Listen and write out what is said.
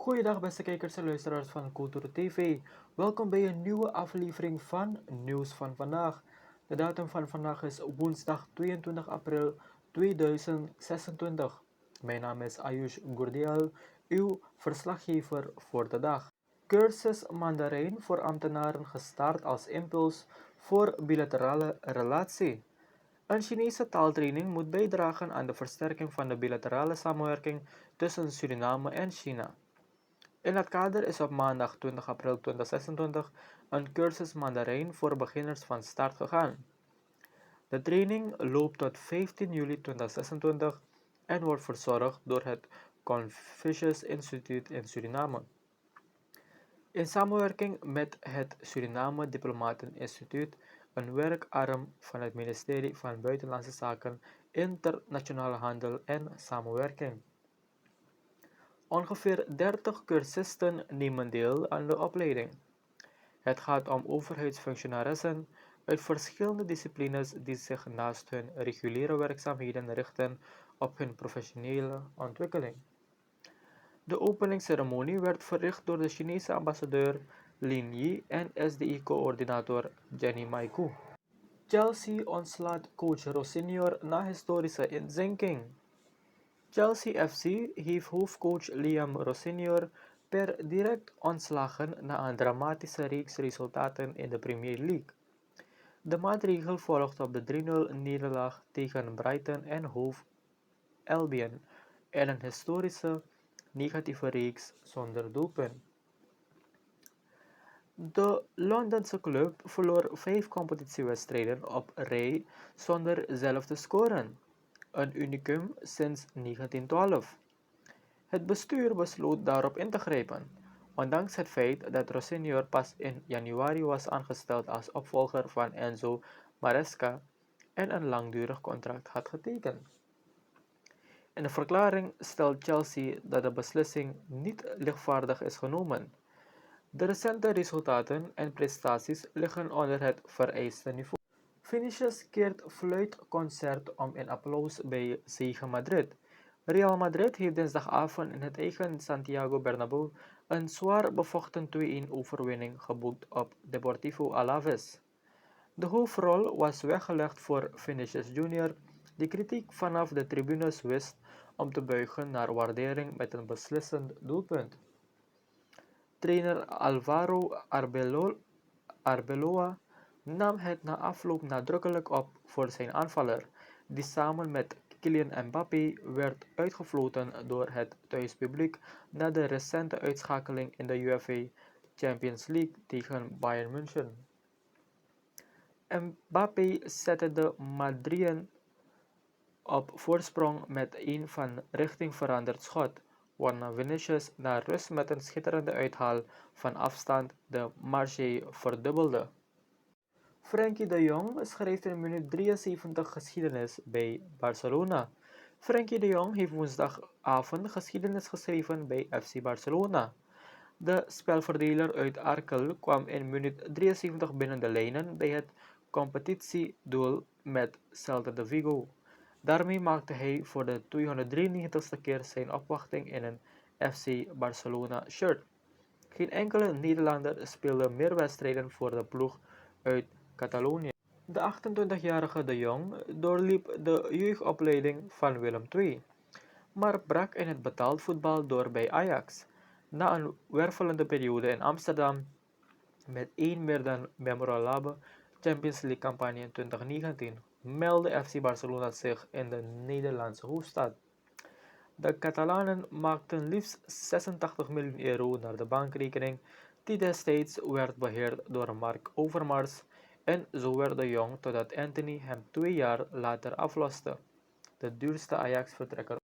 Goeiedag beste kijkers en luisteraars van Cultuur TV. Welkom bij een nieuwe aflevering van Nieuws van vandaag. De datum van vandaag is woensdag 22 april 2026. Mijn naam is Ayush Gurdial, uw verslaggever voor de dag. Cursus Mandarijn voor ambtenaren gestart als impuls voor bilaterale relatie. Een Chinese taaltraining moet bijdragen aan de versterking van de bilaterale samenwerking tussen Suriname en China. In dat kader is op maandag 20 april 2026 een cursus Mandarijn voor beginners van start gegaan. De training loopt tot 15 juli 2026 en wordt verzorgd door het Confucius Instituut in Suriname. In samenwerking met het Suriname Diplomaten Instituut, een werkarm van het ministerie van Buitenlandse Zaken, Internationale Handel en Samenwerking. Ongeveer 30 cursisten nemen deel aan de opleiding. Het gaat om overheidsfunctionarissen uit verschillende disciplines die zich naast hun reguliere werkzaamheden richten op hun professionele ontwikkeling. De openingsceremonie werd verricht door de Chinese ambassadeur Lin Yi en SDI-coördinator Jenny Maiku. Chelsea ontslaat coach Rossinior na historische inzinking. Chelsea FC heeft hoofdcoach Liam Rossinior per direct ontslagen na een dramatische reeks resultaten in de Premier League. De maatregel volgt op de 3-0 nederlaag tegen Brighton en Hove Albion en een historische negatieve reeks zonder doelpunt. De Londense club verloor 5 competitiewedstrijden op rij zonder zelf te scoren, een unicum sinds 1912. Het bestuur besloot daarop in te grijpen, ondanks het feit dat Rossinior pas in januari was aangesteld als opvolger van Enzo Maresca en een langdurig contract had getekend. In de verklaring stelt Chelsea dat de beslissing niet lichtvaardig is genomen. De recente resultaten en prestaties liggen onder het vereiste niveau. Vinicius keert fluitconcert om in applaus bij zege Madrid. Real Madrid heeft dinsdagavond in het eigen Santiago Bernabéu een zwaar bevochten 2-1 overwinning geboekt op Deportivo Alaves. De hoofdrol was weggelegd voor Vinicius Jr., die kritiek vanaf de tribunes wist om te buigen naar waardering met een beslissend doelpunt. Trainer Alvaro Arbeloa nam het na afloop nadrukkelijk op voor zijn aanvaller, die samen met Kylian Mbappé werd uitgefloten door het thuispubliek na de recente uitschakeling in de UEFA Champions League tegen Bayern München. Mbappé zette de Madrilen op voorsprong met een van richting veranderd schot, waarna Vinicius na rust met een schitterende uithaal van afstand de marge verdubbelde. Frenkie de Jong schrijft in minuut 73 geschiedenis bij Barcelona. Frenkie de Jong heeft woensdagavond geschiedenis geschreven bij FC Barcelona. De spelverdeler uit Arkel kwam in minuut 73 binnen de lijnen bij het competitiedoel met Celta de Vigo. Daarmee maakte hij voor de 293ste keer zijn opwachting in een FC Barcelona shirt. Geen enkele Nederlander speelde meer wedstrijden voor de ploeg uit Catalonië. De 28-jarige De Jong doorliep de jeugdopleiding van Willem II, maar brak in het betaald voetbal door bij Ajax. Na een wervelende periode in Amsterdam met één meer dan memorabele Champions League campagne in 2019 meldde FC Barcelona zich in de Nederlandse hoofdstad. De Catalanen maakten liefst 86 miljoen euro naar de bankrekening die destijds werd beheerd door Mark Overmars en zo werd de Jong totdat Anthony hem 2 jaar later afloste, de duurste Ajax-vertrekker.